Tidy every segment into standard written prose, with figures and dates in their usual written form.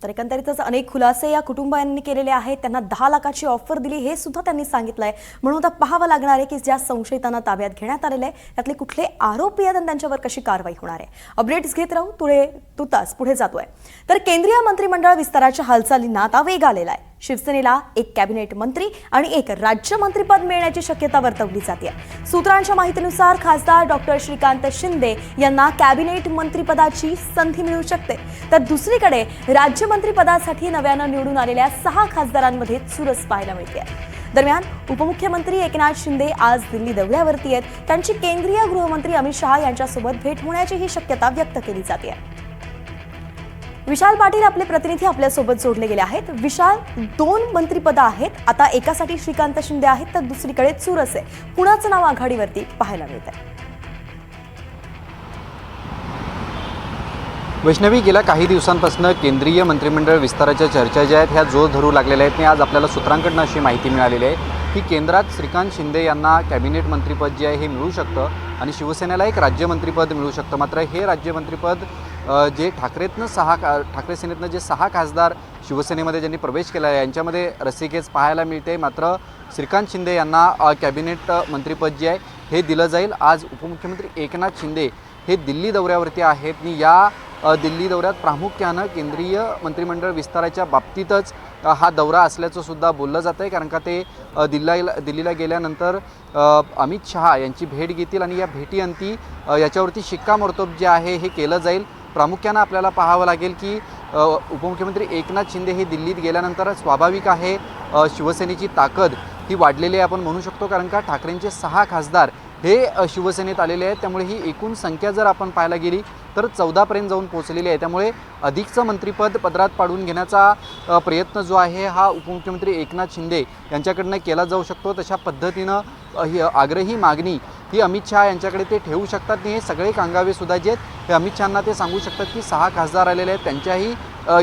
तर एकंदरीतच अनेक खुलासे या कुटुंबांनी केलेले आहेत। त्यांना 10 लाखाची ऑफर दिली हे सुद्धा त्यांनी सांगितलंय। म्हणून आता पाहावं लागणार आहे की ज्या संशयितांना ताब्यात घेण्यात आलेले आहे त्यातले कुठले आरोपी आहेत आणि त्यांच्यावर कशी कारवाई होणार आहे। अपडेट्स घेत राहू तुतास पुढे जातोय। तर केंद्रीय मंत्रिमंडळ विस्ताराच्या हालचालींना आता वेग आलेला आहे। शिवसेनेला एक कॅबिनेट मंत्री आणि एक राज्यमंत्रीपद मिळण्याची शक्यता वर्तवली जाते। सूत्रांच्या माहितीनुसार खासदार डॉक्टर श्रीकांत शिंदे यांना कॅबिनेट मंत्रीपदाची संधी मिळू शकते। तर दुसरीकडे राज्यमंत्रीपदासाठी नव्यानं निवडून आलेल्या 6 खासदारांमध्ये चुरस पाहायला मिळते। दरम्यान उपमुख्यमंत्री एकनाथ शिंदे आज दिल्ली दौऱ्यावरती आहेत। त्यांची केंद्रीय गृहमंत्री अमित शहा यांच्यासोबत भेट होण्याची ही शक्यता व्यक्त केली जाते। विशाल पाटील आपले प्रतिनिधी आपल्यासोबत जोडले गेले आहेत। विशाल, 2 मंत्रिपद आहेत। आता एकासाठी श्रीकांत शिंदे आहेत तर दुसरीकडे चुरस आहे। कुणाचं नाव आघाडीवरती पाहायला मिळतंय? वैष्णवी, गेल्या काही दिवसांपासून केंद्रीय मंत्रिमंडळ विस्ताराच्या चर्चा ज्या आहेत ह्या जोर धरू लागलेल्या आहेत। आज आपल्याला सूत्रांकडून अशी माहिती मिळालेली आहे की केंद्रात श्रीकांत शिंदे यांना कॅबिनेट मंत्रिपद जे आहे हे मिळू शकतं आणि शिवसेनेला एक राज्यमंत्रीपद मिळू शकतं। मात्र हे राज्यमंत्रीपद जे ठाकरे सेनेतनं जे 6 खासदार शिवसेनेमध्ये ज्यांनी प्रवेश केला आहे यांच्यामध्ये रस्सीखेच पाहायला मिळते। मात्र श्रीकांत शिंदे यांना कॅबिनेट मंत्रिपद जे आहे हे दिलं जाईल। आज उपमुख्यमंत्री एकनाथ शिंदे हे दिल्ली दौऱ्यावरती आहेत आणि या दिल्ली दौऱ्यात प्रामुख्यानं केंद्रीय मंत्रिमंडळ विस्ताराच्या बाबतीतच हा दौरा असल्याचं सुद्धा बोललं जातं आहे। कारण का ते दिल्लीला गेल्यानंतर अमित शहा यांची भेट घेतील आणि या भेटीअंती याच्यावरती शिक्कामोर्तब जे आहे हे केलं जाईल। प्रामुख्यानं आपल्याला पाहावं लागेल की उपमुख्यमंत्री एकनाथ शिंदे हे दिल्लीत गेल्यानंतर स्वाभाविक आहे शिवसेनेची ताकद ही वाढलेली आहे आपण म्हणू शकतो। कारण का ठाकरेंचे 6 खासदार हे शिवसेनेत आलेले आहेत। त्यामुळे ही एकूण संख्या जर आपण पाहायला गेली तर 14 पर्यंत जाऊन पोहोचलेली आहे। त्यामुळे अधिकचं मंत्रिपद पदरात पाडून घेण्याचा प्रयत्न जो आहे हा उपमुख्यमंत्री एकनाथ शिंदे यांच्याकडनं केला जाऊ शकतो। तशा पद्धतीनं ही आग्रही मागणी ही अमित शहा यांच्याकडे ते ठेवू शकतात आणि हे सगळे कांगावे सुद्धा जे आहेत हे अमित शहांना ते सांगू शकतात की 6 खासदार आलेले आहेत त्यांच्याही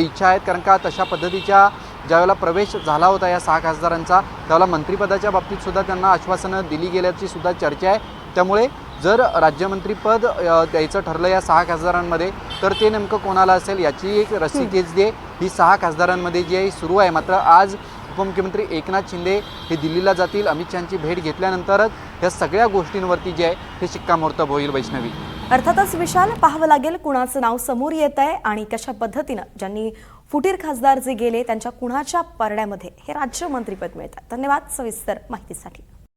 इच्छा आहेत। कारण का तशा पद्धतीच्या ज्यावेळेला प्रवेश झाला होता या 6 खासदारांचा त्यावेळेला मंत्रिपदाच्या बाबतीत सुद्धा त्यांना आश्वासनं दिली गेल्याची सुद्धा चर्चा आहे। त्यामुळे जर राज्यमंत्रीपद द्यायचं ठरलं या 6 खासदारांमध्ये तर ते नेमकं कोणाला असेल याची एक रस्सीखेच जे ही 6 खासदारांमध्ये जी आहे सुरू आहे। मात्र आज उपमुख्यमंत्री एकनाथ शिंदे हे दिल्लीला जातील। अमित शहांची भेट घेतल्यानंतरच या सगळ्या गोष्टींवरती जे आहे हे शिक्कामोर्तब होईल। वैष्णवी, अर्थातच विशाल, पाहावं लागेल कुणाचं नाव समोर येत आहे आणि कशा पद्धतीनं ज्यांनी फुटीर खासदार जे गेले त्यांच्या कुणाच्या परड्यामध्ये हे राज्यमंत्रीपद मिळतात। धन्यवाद सविस्तर माहितीसाठी।